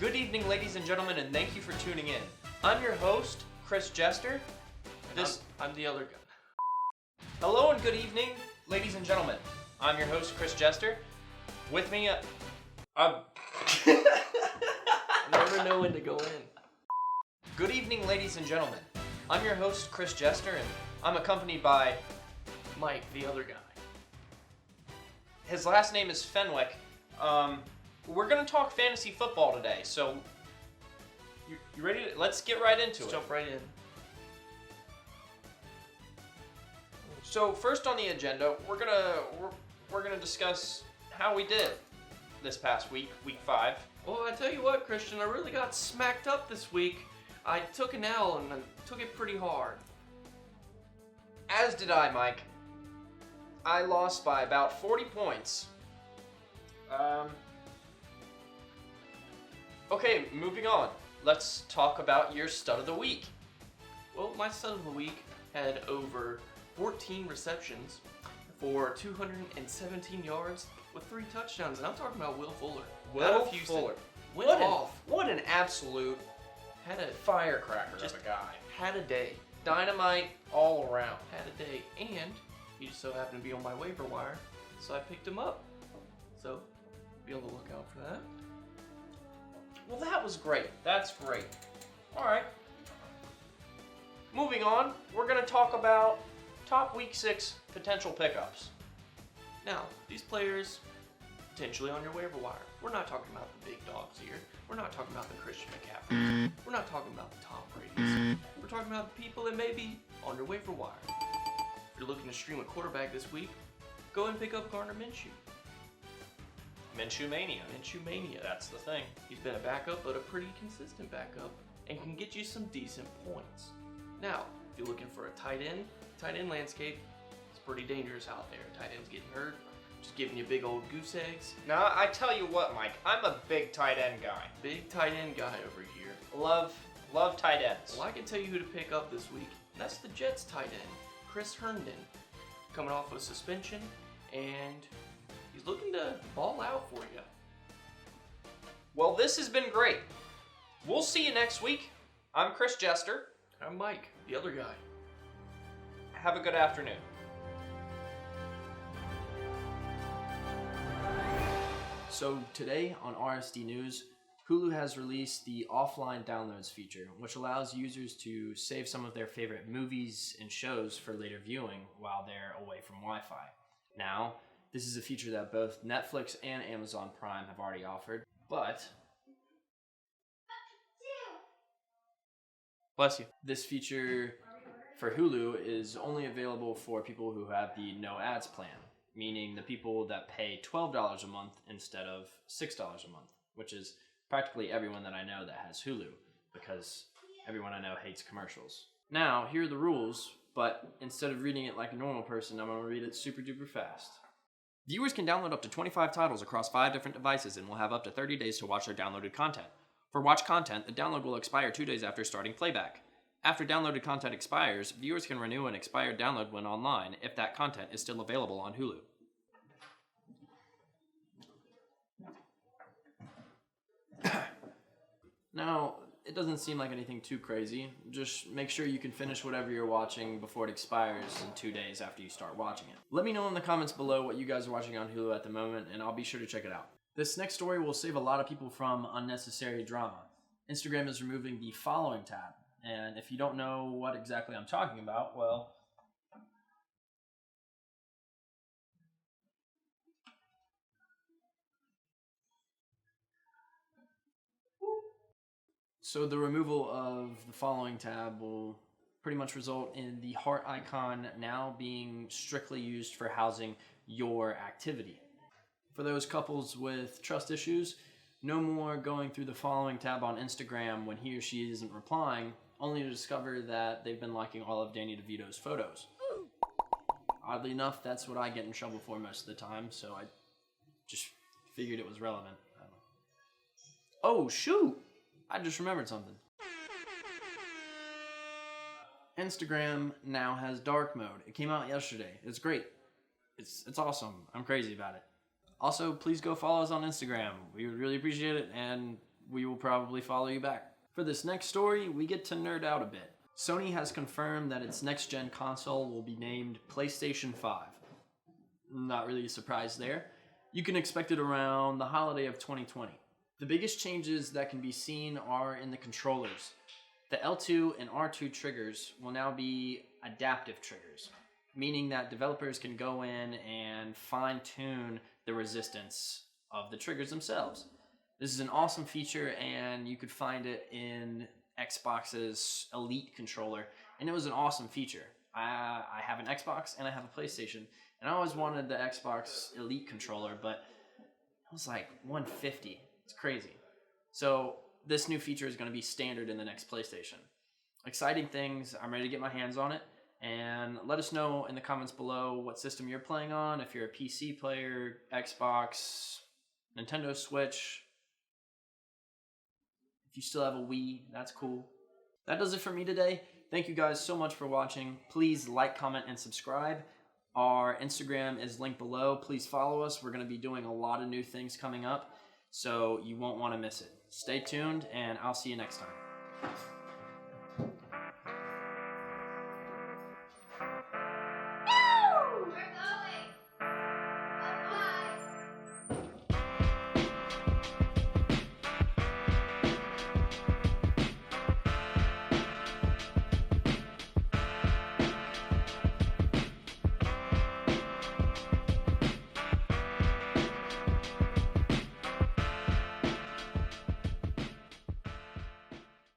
Good evening, ladies and gentlemen, and thank you for tuning in. I'm your host, Chris Jester. I'm the other guy. Hello and good evening, ladies and gentlemen. I'm your host, Chris Jester. With me, I never know when to go in. Good evening, ladies and gentlemen. I'm your host, Chris Jester, and I'm accompanied by Mike, the other guy. His last name is Fenwick. We're gonna talk fantasy football today, so you ready? Let's get right into it. Jump right in. So first on the agenda, we're gonna discuss how we did this past week, week 5. Well, I tell you what, Christian, I really got smacked up this week. I took an L and I took it pretty hard. As did I, Mike. I lost by about 40 points. Okay, moving on. Let's talk about your stud of the week. Well, my stud of the week had over 14 receptions for 217 yards with 3 touchdowns, and I'm talking about Will Fuller. Will Fuller. Went off. What an absolute Had a firecracker of a guy. Had a day. Dynamite all around. Had a day, and he just so happened to be on my waiver wire, so I picked him up. So, be on the lookout for that. Well, that was great. That's great. All right. Moving on, we're going to talk about top week 6 potential pickups. Now, these players potentially on your waiver wire. We're not talking about the big dogs here. We're not talking about the Christian McCaffreys. We're not talking about the Tom Brady's. We're talking about the people that may be on your waiver wire. If you're looking to stream a quarterback this week, go ahead and pick up Gardner Minshew. Minshew Mania. Minshew Mania. That's the thing. He's been a backup, but a pretty consistent backup, and can get you some decent points. Now, if you're looking for a tight end landscape, it's pretty dangerous out there. Tight ends getting hurt, just giving you big old goose eggs. Now, I tell you what, Mike, I'm a big tight end guy. Big tight end guy over here. Love tight ends. Well, I can tell you who to pick up this week. That's the Jets tight end, Chris Herndon, coming off of suspension, and he's looking to ball out for you. Well, this has been great. We'll see you next week. I'm Chris Jester. I'm Mike, the other guy. Have a good afternoon. So today on RSD News, Hulu has released the offline downloads feature, which allows users to save some of their favorite movies and shows for later viewing while they're away from Wi-Fi. Now, this is a feature that both Netflix and Amazon Prime have already offered, but Bless you. this feature for Hulu is only available for people who have the no ads plan, meaning the people that pay $12 a month instead of $6 a month, which is practically everyone that I know that has Hulu, because everyone I know hates commercials. Now, here are the rules, but instead of reading it like a normal person, I'm going to read it super duper fast. Viewers can download up to 25 titles across 5 different devices and will have up to 30 days to watch their downloaded content. For watch content, the download will expire 2 days after starting playback. After downloaded content expires, viewers can renew an expired download when online if that content is still available on Hulu. Now, it doesn't seem like anything too crazy. Just make sure you can finish whatever you're watching before it expires in 2 days after you start watching it. Let me know in the comments below what you guys are watching on Hulu at the moment, and I'll be sure to check it out. This next story will save a lot of people from unnecessary drama. Instagram is removing the following tab, and if you don't know what exactly I'm talking about, well, so the removal of the following tab will pretty much result in the heart icon now being strictly used for housing your activity. For those couples with trust issues, no more going through the following tab on Instagram when he or she isn't replying, only to discover that they've been liking all of Danny DeVito's photos. Oddly enough, that's what I get in trouble for most of the time, so I just figured it was relevant. Oh, shoot! I just remembered something. Instagram now has dark mode. It came out yesterday. It's great. It's awesome. I'm crazy about it. Also, please go follow us on Instagram. We would really appreciate it, and we will probably follow you back. For this next story, we get to nerd out a bit. Sony has confirmed that its next-gen console will be named PlayStation 5. Not really a surprise there. You can expect it around the holiday of 2020. The biggest changes that can be seen are in the controllers. The L2 and R2 triggers will now be adaptive triggers, meaning that developers can go in and fine-tune the resistance of the triggers themselves. This is an awesome feature, and you could find it in Xbox's Elite controller, and it was an awesome feature. I have an Xbox and I have a PlayStation, and I always wanted the Xbox Elite controller, but it was like $150. It's crazy. So this new feature is going to be standard in the next PlayStation. Exciting things. I'm ready to get my hands on it, and let us know in the comments below what system you're playing on, if you're a PC player, Xbox, Nintendo Switch. If you still have a Wii, that's cool. That does it for me today. Thank you guys so much for watching. Please like, comment, and subscribe. Our Instagram is linked below. Please follow us. We're going to be doing a lot of new things coming up, so you won't want to miss it. Stay tuned, and I'll see you next time.